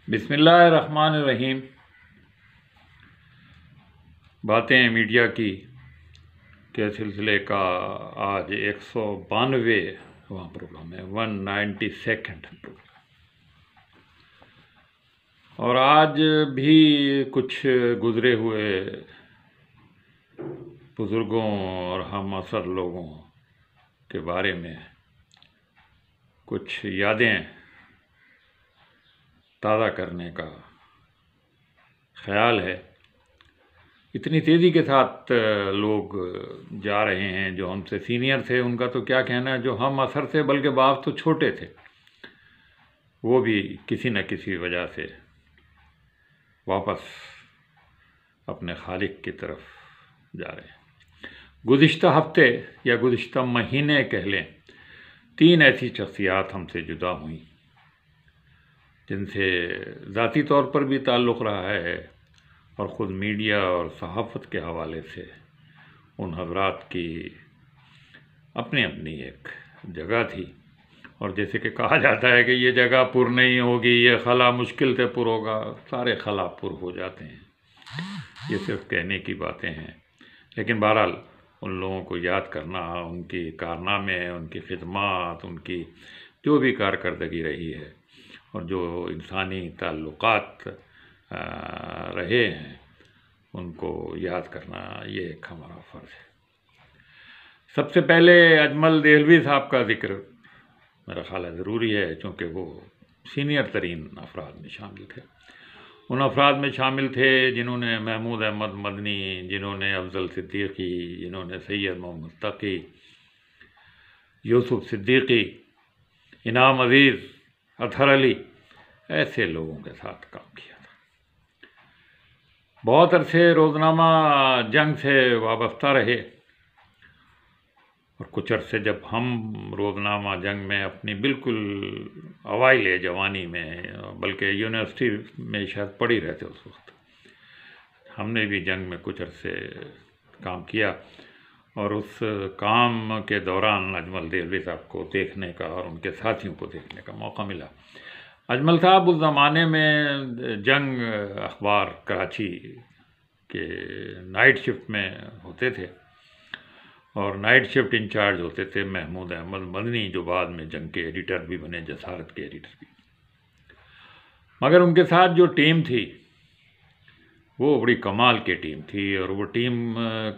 بسم اللہ الرحمن الرحیم۔ باتیں میڈیا کی کے سلسلے کا آج 192واں پروگرام ہے، 192 پروگرام، اور آج بھی کچھ گزرے ہوئے بزرگوں اور ہم عصر لوگوں کے بارے میں کچھ یادیں تازہ کرنے کا خیال ہے۔ اتنی تیزی کے ساتھ لوگ جا رہے ہیں، جو ہم سے سینئر تھے ان کا تو کیا کہنا ہے، جو ہم عصر تھے بلکہ بعض تو چھوٹے تھے، وہ بھی کسی نہ کسی وجہ سے واپس اپنے خالق کی طرف جا رہے ہیں۔ گزشتہ ہفتے یا گزشتہ مہینے کہہ لیں، 3 ایسی شخصیات ہم سے جدا ہوئیں جن سے ذاتی طور پر بھی تعلق رہا ہے، اور خود میڈیا اور صحافت کے حوالے سے ان حضرات کی اپنی اپنی ایک جگہ تھی، اور جیسے کہ کہا جاتا ہے کہ یہ جگہ پر نہیں ہوگی، یہ خلا مشکل سے پر ہوگا، سارے خلا پر ہو جاتے ہیں۔ یہ صرف کہنے کی باتیں ہیں، لیکن بہرحال ان لوگوں کو یاد کرنا، ان کی کارنامے، ان کی خدمات، ان کی جو بھی کارکردگی رہی ہے اور جو انسانی تعلقات رہے ہیں، ان کو یاد کرنا یہ ایک ہمارا فرض ہے۔ سب سے پہلے اجمل دہلوی صاحب کا ذکر میرا خیال ہے ضروری ہے، چونکہ وہ سینئر ترین افراد میں شامل تھے۔ ان افراد میں شامل تھے جنہوں نے محمود احمد مدنی، جنہوں نے افضل صدیقی، جنہوں نے سید محمد تقی، یوسف صدیقی، انعام عزیز، اطہر علی، ایسے لوگوں کے ساتھ کام کیا تھا۔ بہت عرصے روزنامہ جنگ سے وابستہ رہے، اور کچھ عرصے جب ہم روزنامہ جنگ میں اپنی بالکل اوائل جوانی میں، بلکہ یونیورسٹی میں شاید پڑھ ہی رہے تھے اس وقت، ہم نے بھی جنگ میں کچھ عرصے کام کیا، اور اس کام کے دوران اجمل دہلوی صاحب کو دیکھنے کا اور ان کے ساتھیوں کو دیکھنے کا موقع ملا۔ اجمل صاحب اس زمانے میں جنگ اخبار کراچی کے نائٹ شفٹ میں ہوتے تھے، اور نائٹ شفٹ انچارج ہوتے تھے محمود احمد مدنی، جو بعد میں جنگ کے ایڈیٹر بھی بنے، جسارت کے ایڈیٹر بھی۔ مگر ان کے ساتھ جو ٹیم تھی وہ بڑی کمال کی ٹیم تھی، اور وہ ٹیم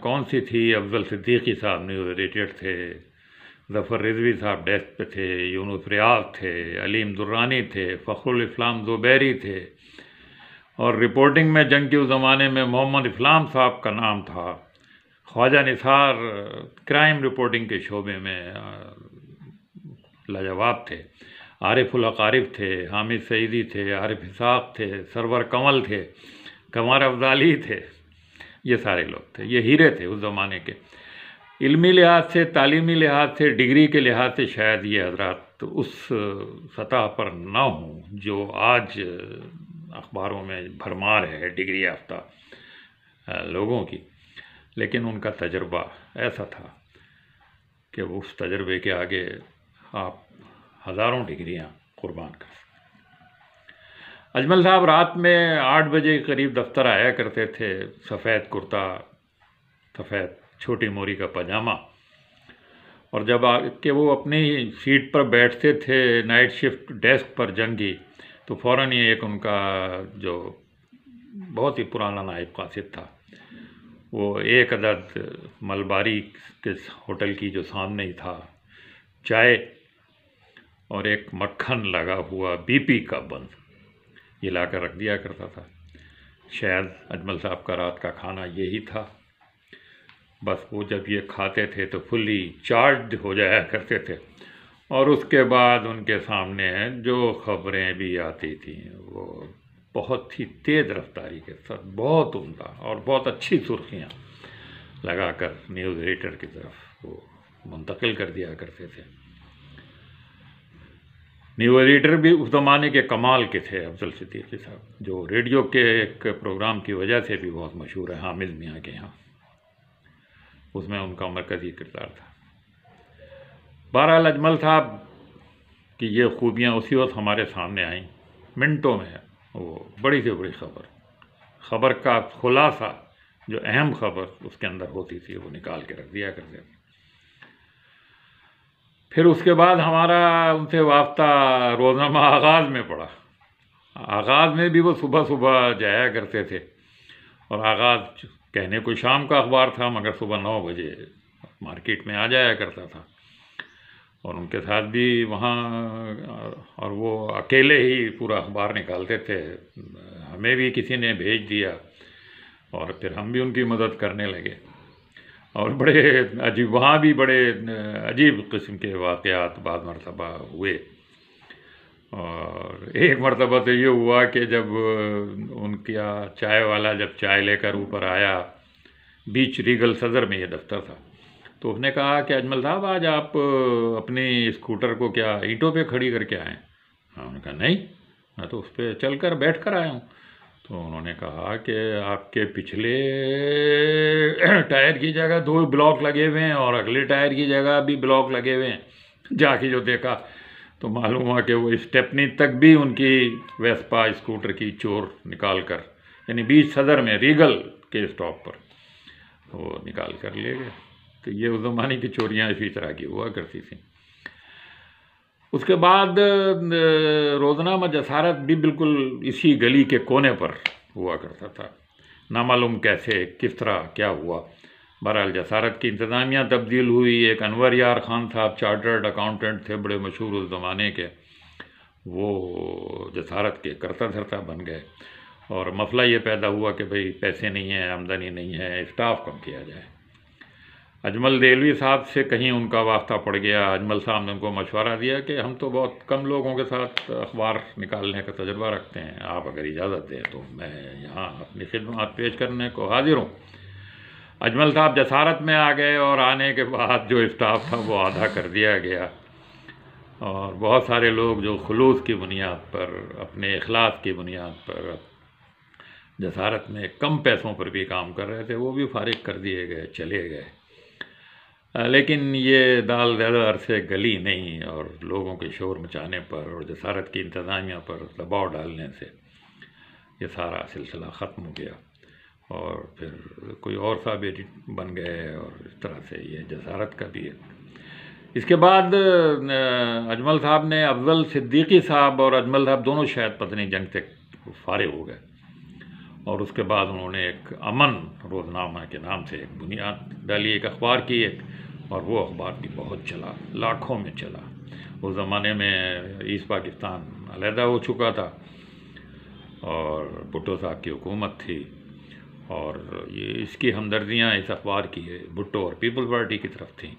کون سی تھی؟ افضل صدیقی صاحب نیوز ایڈیٹر تھے، ظفر رضوی صاحب ڈیسک پہ تھے، یونس ریاض تھے، علیم درانی تھے، فخر الاسلام زبیری تھے، اور رپورٹنگ میں جنگ کے اس زمانے میں محمد اسلام صاحب کا نام تھا، خواجہ نثار کرائم رپورٹنگ کے شعبے میں لاجواب تھے، عارف الحق عارف تھے، حامد سعیدی تھے، عارف اسحاق تھے، سرور کمل تھے، قمر افضالی تھے، یہ سارے لوگ تھے، یہ ہیرے تھے اس زمانے کے۔ علمی لحاظ سے، تعلیمی لحاظ سے، ڈگری کے لحاظ سے شاید یہ حضرات اس سطح پر نہ ہوں جو آج اخباروں میں بھرمار ہے ڈگری یافتہ لوگوں کی، لیکن ان کا تجربہ ایسا تھا کہ اس تجربے کے آگے آپ ہزاروں ڈگریاں قربان کر سکتے۔ اجمل صاحب رات میں 8 بجے قریب دفتر آیا کرتے تھے، سفید کرتا، سفید چھوٹی موری کا پاجامہ، اور جب آ کے وہ اپنی سیٹ پر بیٹھتے تھے نائٹ شفٹ ڈیسک پر جنگی، تو فوراً یہ ایک ان کا جو بہت ہی پرانا نائب قاصد تھا، وہ 1 عدد ملباری کے ہوٹل کی جو سامنے ہی تھا، چائے اور ایک مکھن لگا ہوا بی پی کا بند یہ لا کر رکھ دیا کرتا تھا۔ شاید اجمل صاحب کا رات کا کھانا یہی تھا۔ بس وہ جب یہ کھاتے تھے تو فلی چارجڈ ہو جایا کرتے تھے، اور اس کے بعد ان کے سامنے جو خبریں بھی آتی تھیں وہ بہت ہی تیز رفتاری کے ساتھ، بہت عمدہ اور بہت اچھی سرخیاں لگا کر نیوز ایڈیٹر کی طرف وہ منتقل کر دیا کرتے تھے۔ نیوز ایڈیٹر بھی اس زمانے کے کمال کے تھے افضل صدیقی صاحب، جو ریڈیو کے ایک پروگرام کی وجہ سے بھی بہت مشہور ہے، حامد میاں کے یہاں، اس میں ان کا مرکزی کردار تھا۔ بہرحال اجمل صاحب کی یہ خوبیاں اسی وقت ہمارے سامنے آئیں، منٹوں میں وہ بڑی سے بڑی خبر کا خلاصہ، جو اہم خبر اس کے اندر ہوتی تھی، وہ نکال کے رکھ دیا کرتے تھے۔ پھر اس کے بعد ہمارا ان سے واسطہ روزنامہ آغاز میں پڑا۔ آغاز میں بھی وہ صبح صبح جایا کرتے تھے، اور آغاز کہنے کو شام کا اخبار تھا، مگر صبح 9 بجے مارکیٹ میں آ جایا کرتا تھا، اور ان کے ساتھ بھی وہاں، اور وہ اکیلے ہی پورا اخبار نکالتے تھے، ہمیں بھی کسی نے بھیج دیا، اور پھر ہم بھی ان کی مدد کرنے لگے، اور بڑے عجیب، وہاں بھی بڑے عجیب قسم کے واقعات بعض مرتبہ ہوئے۔ اور ایک مرتبہ تو یہ ہوا کہ جب ان کا چائے والا جب چائے لے کر اوپر آیا، بیچ ریگل صدر میں یہ دفتر تھا، تو اس نے کہا کہ اجمل صاحب آج آپ اپنی اسکوٹر کو کیا اینٹوں پہ کھڑی کر کے آئیں؟ انہوں نے کہا نہیں، میں تو اس پہ چل کر بیٹھ کر آیا ہوں۔ تو انہوں نے کہا کہ آپ کے پچھلے ٹائر کی جگہ 2 بلاک لگے ہوئے ہیں، اور اگلے ٹائر کی جگہ بھی بلاک لگے ہوئے ہیں۔ جا کے جو دیکھا تو معلوم ہوا کہ وہ اسٹیپنی تک بھی ان کی ویسپا اسکوٹر کی چور نکال کر، یعنی بیچ صدر میں ریگل کے اسٹاپ پر وہ نکال کر لے گئے۔ تو یہ اس زمانے کی چوریاں اسی طرح کی ہوا کرتی تھیں۔ اس کے بعد روزنامہ جسارت بھی بالکل اسی گلی کے کونے پر ہوا کرتا تھا، نامعلوم کیسے کس طرح کیا ہوا۔ بہرحال جسارت کی انتظامیہ تبدیل ہوئی، ایک انور یار خان صاحب چارٹرڈ اکاؤنٹنٹ تھے بڑے مشہور اس زمانے کے، وہ جسارت کے کرتا دھرتا بن گئے، اور مسئلہ یہ پیدا ہوا کہ بھئی پیسے نہیں ہیں، آمدنی نہیں ہے، اسٹاف کم کیا جائے۔ اجمل دہلوی صاحب سے کہیں ان کا واسطہ پڑ گیا، اجمل صاحب نے ان کو مشورہ دیا کہ ہم تو بہت کم لوگوں کے ساتھ اخبار نکالنے کا تجربہ رکھتے ہیں، آپ اگر اجازت دیں تو میں یہاں اپنی خدمات پیش کرنے کو حاضر ہوں۔ اجمل صاحب جسارت میں آ گئے، اور آنے کے بعد جو اسٹاف تھا وہ آدھا کر دیا گیا، اور بہت سارے لوگ جو خلوص کی بنیاد پر، اپنے اخلاص کی بنیاد پر جسارت میں کم پیسوں پر بھی کام کر رہے تھے، وہ بھی فارغ کر دیے گئے، چلے گئے۔ لیکن یہ دال زیادہ عرصے گلی نہیں، اور لوگوں کے شور مچانے پر اور جسارت کی انتظامیہ پر دباؤ ڈالنے سے یہ سارا سلسلہ ختم ہو گیا، اور پھر کوئی اور صاحب بن گئے، اور اس طرح سے یہ جسارت کا بھی ہے۔ اس کے بعد اجمل صاحب نے، افضل صدیقی صاحب اور اجمل صاحب دونوں شاید پتنی جنگ سے فارغ ہو گئے، اور اس کے بعد انہوں نے ایک امن روزنامہ کے نام سے ایک بنیاد ڈالی، ایک اخبار کی ایک، اور وہ اخبار بھی بہت چلا، لاکھوں میں چلا۔ اس زمانے میں ایسٹ پاکستان علیحدہ ہو چکا تھا، اور بھٹو صاحب کی حکومت تھی، اور یہ اس کی ہمدردیاں اس اخبار کی بھٹو اور پیپل پارٹی کی طرف تھیں۔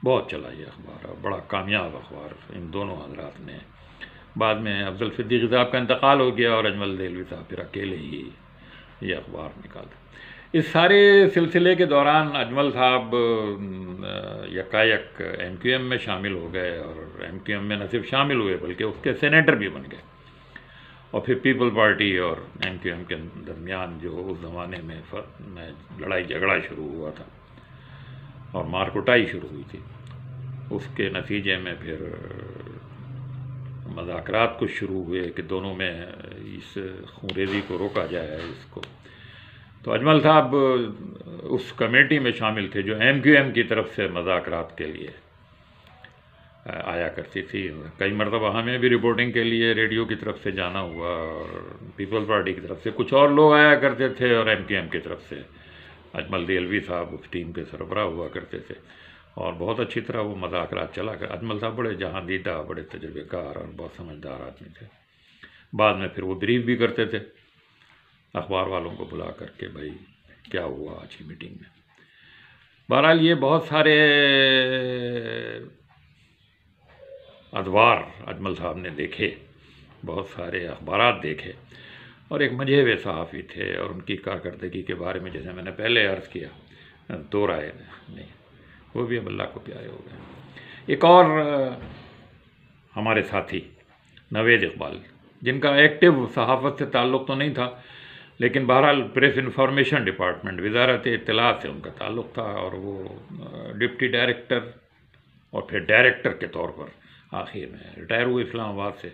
بہت چلا یہ اخبار، بڑا کامیاب اخبار ان دونوں حضرات نے۔ بعد میں افضل صدیقی صاحب کا انتقال ہو گیا، اور اجمل دہلوی صاحب پھر اکیلے ہی یہ اخبار نکالتے۔ اس سارے سلسلے کے دوران اجمل صاحب یکایک ایم کیو ایم میں شامل ہو گئے، اور ایم کیو ایم میں نہ صرف شامل ہوئے بلکہ اس کے سینیٹر بھی بن گئے، اور پھر پیپل پارٹی اور ایم کیو ایم کے درمیان جو اس زمانے میں لڑائی جھگڑا شروع ہوا تھا اور مار کٹائی شروع ہوئی تھی، اس کے نتیجے میں پھر مذاکرات کچھ شروع ہوئے کہ دونوں میں اس خونریزی کو روکا جائے اس کو۔ تو اجمل صاحب اس کمیٹی میں شامل تھے جو ایم کیو ایم کی طرف سے مذاکرات کے لیے آیا کرتی تھی۔ کئی مرتبہ ہمیں بھی رپورٹنگ کے لیے ریڈیو کی طرف سے جانا ہوا، اور پیپل پارٹی کی طرف سے کچھ اور لوگ آیا کرتے تھے، اور ایم کیو ایم کی طرف سے اجمل دہلوی صاحب اس ٹیم کے سربراہ ہوا کرتے تھے، اور بہت اچھی طرح وہ مذاکرات چلا کر۔ اجمل صاحب بڑے جہاں دیدہ، بڑے تجربے کار اور بہت سمجھدار آدمی تھے۔ بعد میں پھر وہ بریف بھی کرتے تھے اخبار والوں کو بلا کر کے بھائی کیا ہوا آج کی میٹنگ میں۔ بہرحال یہ بہت سارے ادوار اجمل صاحب نے دیکھے، بہت سارے اخبارات دیکھے، اور ایک مجھے ہوئے صحافی تھے، اور ان کی کارکردگی کے بارے میں جیسے میں نے پہلے عرض کیا، دو رائے نہیں، وہ بھی اب اللہ کو پیارے ہو گئے۔ ایک اور ہمارے ساتھی نوید اقبال، جن کا ایکٹیو صحافت سے تعلق تو نہیں تھا، لیکن بہرحال پریس انفارمیشن ڈپارٹمنٹ، وزارت اطلاعات سے ان کا تعلق تھا، اور وہ ڈپٹی ڈائریکٹر اور پھر ڈائریکٹر کے طور پر آخر میں ریٹائر ہوئے اسلام آباد سے۔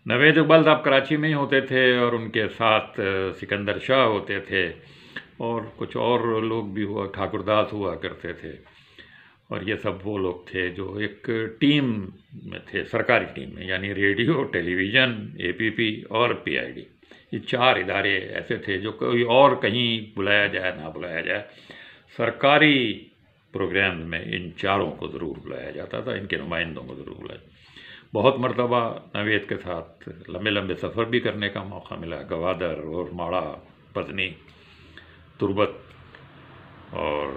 نوید اقبال صاحب کراچی میں ہی ہوتے تھے اور ان کے ساتھ سکندر شاہ ہوتے تھے اور کچھ اور لوگ بھی ہوا، ٹھاکر داس ہوا کرتے تھے، اور یہ سب وہ لوگ تھے جو ایک ٹیم میں تھے، سرکاری ٹیم میں، یعنی ریڈیو، ٹیلی ویژن، اے پی پی اور پی آئی ڈی، یہ 4 ادارے ایسے تھے جو کوئی اور کہیں بلایا جائے نہ بلایا جائے، سرکاری پروگرام میں ان 4 کو ضرور بلایا جاتا تھا، ان کے نمائندوں کو ضرور بلایا۔ بہت مرتبہ نوید کے ساتھ لمبے لمبے سفر بھی کرنے کا موقع ملا، گوادر اور ماڑا، پتنی، تربت اور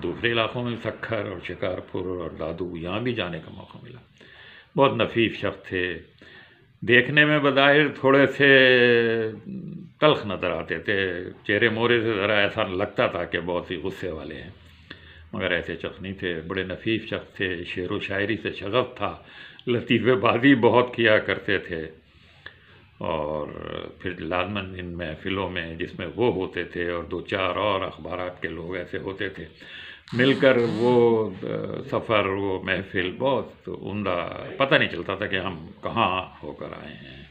دوسرے علاقوں میں سکھر اور شکارپور اور دادو، یہاں بھی جانے کا موقع ملا۔ بہت نفیس شخص تھے، دیکھنے میں بظاہر تھوڑے سے تلخ نظر آتے تھے، چہرے مورے سے ذرا ایسا لگتا تھا کہ بہت ہی غصے والے ہیں، مگر ایسے شخص نہیں تھے، بڑے نفیس شخص تھے، شعر و شاعری سے شغف تھا، لطیفے بازی بہت کیا کرتے تھے، اور پھر لازماً ان محفلوں میں جس میں وہ ہوتے تھے اور 2-4 اور اخبارات کے لوگ ایسے ہوتے تھے، مل کر وہ سفر، وہ محفل بہت عمدہ، پتہ نہیں چلتا تھا کہ ہم کہاں ہو کر آئے ہیں۔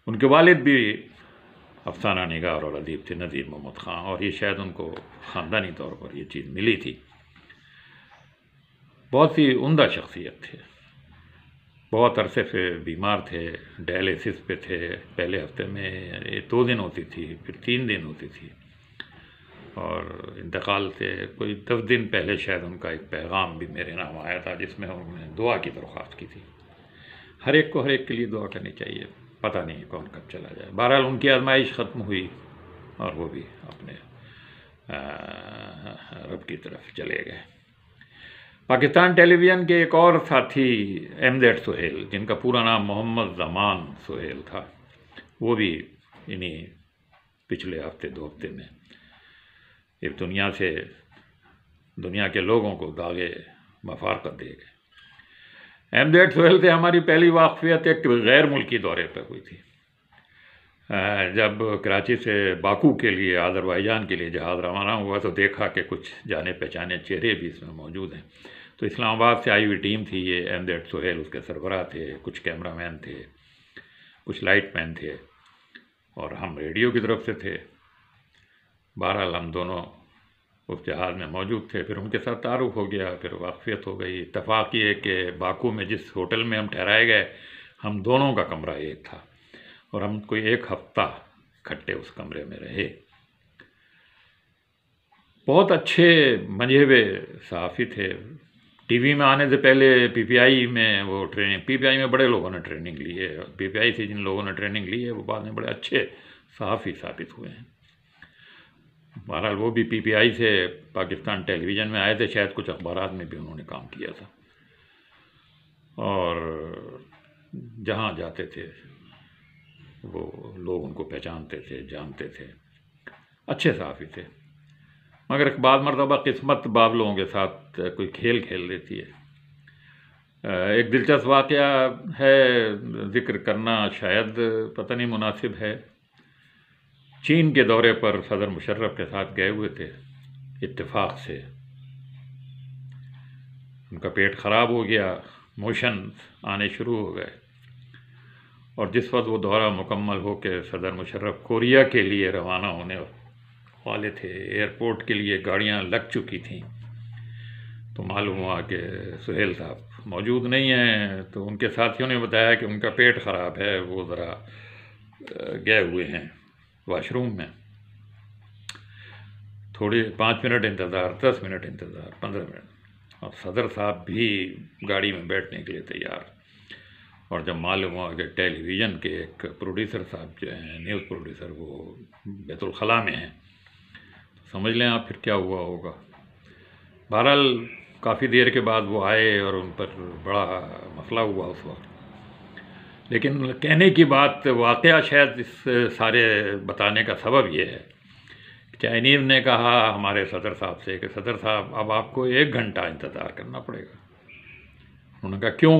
ان کے والد بھی افسانہ نگار اور ادیب تھے، نذیر محمد خان، اور یہ شاید ان کو خاندانی طور پر یہ چیز ملی تھی۔ بہت ہی عمدہ شخصیت تھے، بہت عرصے سے بیمار تھے، ڈائلیسس پہ تھے، پہلے ہفتے میں 2 دن ہوتی تھی، پھر 3 دن ہوتی تھی، اور انتقال سے کوئی 10 دن پہلے شاید ان کا ایک پیغام بھی میرے نام آیا تھا جس میں انہوں نے دعا کی درخواست کی تھی۔ ہر ایک کو ہر ایک کے لیے دعا کرنی چاہیے، پتہ نہیں کون کب چلا جائے۔ بہرحال ان کی آزمائش ختم ہوئی اور وہ بھی اپنے رب کی طرف چلے گئے۔ پاکستان ٹیلی ویژن کے ایک اور ساتھی احمد سہیل، جن کا پورا نام محمد زمان سہیل تھا، وہ بھی انہی پچھلے ہفتے 2 ہفتے میں اس دنیا کے لوگوں کو داغے مفارقت دے گئے۔ احمد سہیل سے ہماری پہلی واقفیت ایک غیر ملکی دورے پہ ہوئی تھی، جب کراچی سے باکو کے لیے، آذربائیجان کے لیے جہاز روانہ ہوا تو دیکھا کہ کچھ جانے پہچانے چہرے بھی اس میں موجود ہیں، تو اسلام آباد سے آئی ہوئی ٹیم تھی، یہ احمد سہیل اس کے سربراہ تھے، کچھ کیمرہ مین تھے، کچھ لائٹ مین تھے، اور ہم ریڈیو کی طرف سے تھے۔ بہرحال ہم دونوں اس جہاز میں موجود تھے، پھر ان کے ساتھ تعارف ہو گیا، پھر واقفیت ہو گئی۔ اتفاق یہ کہ باکو میں جس ہوٹل میں ہم ٹھہرائے گئے، ہم دونوں کا کمرہ ایک تھا، اور ہم کوئی 1 ہفتہ اکٹھے اس کمرے میں رہے۔ بہت اچھے منجھے ہوئے صحافی تھے، ٹی وی میں آنے سے پہلے پی پی آئی میں وہ ٹریننگ، پی پی آئی میں بڑے لوگوں نے ٹریننگ لی ہے، پی پی آئی سے جن لوگوں نے ٹریننگ لی ہے وہ بعد میں بڑے اچھے صحافی ثابت ہوئے ہیں۔ بہرحال وہ بھی پی پی آئی سے پاکستان ٹیلی ویژن میں آئے تھے، شاید کچھ اخبارات میں بھی انہوں نے کام کیا تھا، اور جہاں جاتے تھے وہ لوگ ان کو پہچانتے تھے، جانتے تھے، اچھے صحافی تھے، مگر ایک بعض مرتبہ قسمت بعض لوگوں کے ساتھ کوئی کھیل کھیل دیتی ہے۔ ایک دلچسپ واقعہ ہے، ذکر کرنا شاید پتہ نہیں مناسب ہے۔ چین کے دورے پر صدر مشرف کے ساتھ گئے ہوئے تھے، اتفاق سے ان کا پیٹ خراب ہو گیا، موشن آنے شروع ہو گئے، اور جس وقت وہ دورہ مکمل ہو کے صدر مشرف کوریا کے لیے روانہ ہونے والے تھے، ایئرپورٹ کے لیے گاڑیاں لگ چکی تھیں، تو معلوم ہوا کہ سہیل صاحب موجود نہیں ہیں، تو ان کے ساتھیوں نے بتایا کہ ان کا پیٹ خراب ہے، وہ ذرا گئے ہوئے ہیں واش روم میں۔ تھوڑی 5 منٹ انتظار، 10 منٹ انتظار، 15 منٹ، اور صدر صاحب بھی گاڑی میں بیٹھنے کے لیے تیار، اور جب معلوم ہوا کہ ٹیلی ویژن کے ایک پروڈیوسر صاحب جو ہیں، نیوز پروڈیوسر، وہ بیت الخلاء میں ہیں، سمجھ لیں آپ پھر کیا ہوا ہوگا۔ بہرحال کافی دیر کے بعد وہ آئے اور ان پر بڑا مسئلہ ہوا اس وقت، لیکن کہنے کی بات، واقعہ شاید اس سارے بتانے کا سبب یہ ہے کہ چائنیز نے کہا ہمارے صدر صاحب سے کہ صدر صاحب اب آپ کو 1 گھنٹہ انتظار کرنا پڑے گا۔ انہوں نے کہا کیوں؟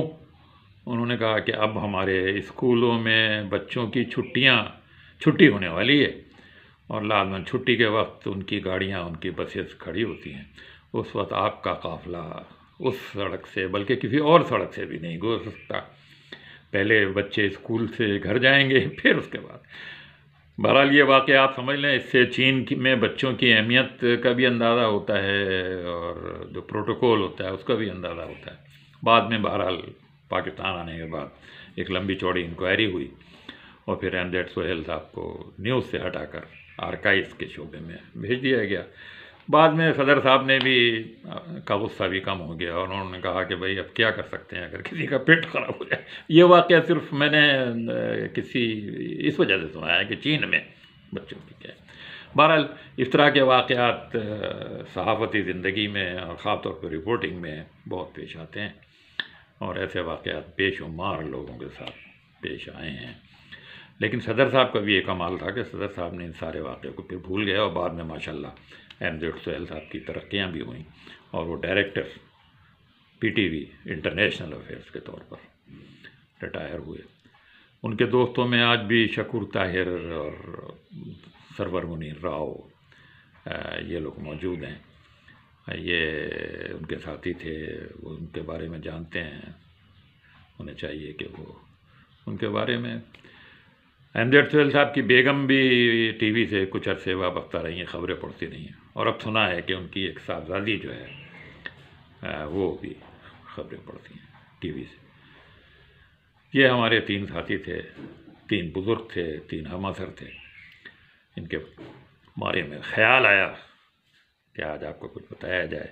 انہوں نے کہا کہ اب ہمارے اسکولوں میں بچوں کی چھٹی ہونے والی ہے، اور لازماً چھٹی کے وقت ان کی گاڑیاں، ان کی بسیں کھڑی ہوتی ہیں، اس وقت آپ کا قافلہ اس سڑک سے، بلکہ کسی اور سڑک سے بھی نہیں گزر سکتا۔ پہلے بچے اسکول سے گھر جائیں گے، پھر اس کے بعد۔ بہرحال یہ واقعہ آپ سمجھ لیں، اس سے چین میں بچوں کی اہمیت کا بھی اندازہ ہوتا ہے، اور جو پروٹوکول ہوتا ہے اس کا بھی اندازہ ہوتا ہے۔ بعد میں بہرحال پاکستان آنے کے بعد ایک لمبی چوڑی انکوائری ہوئی، اور پھر MZ سہیل صاحب کو نیوز سے ہٹا کر آرکائیوز کے شعبے میں بھیج دیا گیا۔ بعد میں صدر صاحب نے بھی کا غصہ بھی کم ہو گیا، اور انہوں نے کہا کہ بھائی اب کیا کر سکتے ہیں اگر کسی کا پیٹ خراب ہو جائے۔ یہ واقعہ صرف میں نے کسی اس وجہ سے سنا ہے کہ چین میں بچوں کی کیا ہے۔ بہرحال اس طرح کے واقعات صحافتی زندگی میں اور خاص طور پہ رپورٹنگ میں بہت پیش آتے ہیں، اور ایسے واقعات بے شمار لوگوں کے ساتھ پیش آئے ہیں۔ لیکن صدر صاحب کا بھی یہ کمال تھا کہ صدر صاحب نے ان سارے واقعوں کو پھر بھول گیا، اور بعد میں ماشاءاللہ MZ سہیل صاحب کی ترقیاں بھی ہوئیں، اور وہ ڈائریکٹر PTV انٹرنیشنل افیئرس کے طور پر ریٹائر ہوئے۔ ان کے دوستوں میں آج بھی شکور طاہر اور سرور منیر راؤ یہ لوگ موجود ہیں۔ یہ ان کے ساتھی تھے، وہ ان کے بارے میں جانتے ہیں، انہیں چاہیے کہ وہ ان کے بارے میں۔ MZ سہیل صاحب کی بیگم بھی ٹی وی سے کچھ عرصے وابستہ رہی ہیں، خبریں پڑھتی نہیں ہیں، اور اب سنا ہے کہ ان کی ایک صاحبزادی جو ہے وہ بھی خبریں پڑھتی ہیں ٹی وی سے۔ یہ ہمارے 3 ساتھی تھے، 3 بزرگ تھے، 3 ہم عصر تھے، ان کے بارے میں خیال آیا کہ آج آپ کو کچھ بتایا جائے۔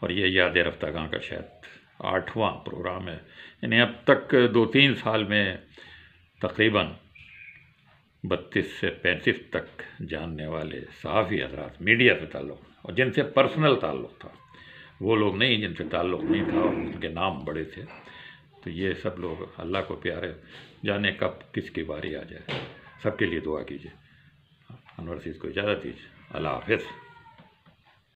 اور یہ یاد رفتہ گاں کا شاید 8واں پروگرام ہے، یعنی اب تک 2-3 سال میں تقریباً 32 سے 35 تک جاننے والے صحافی حضرات، میڈیا سے تعلق اور جن سے پرسنل تعلق تھا، وہ لوگ نہیں جن سے تعلق نہیں تھا اور ان کے نام بڑے تھے، تو یہ سب لوگ اللہ کو پیارے، جانے کب کس کی باری آ جائے۔ سب کے لیے دعا کیجیے۔ انور عزیز کو اجازت دیجیے، اللہ حافظ۔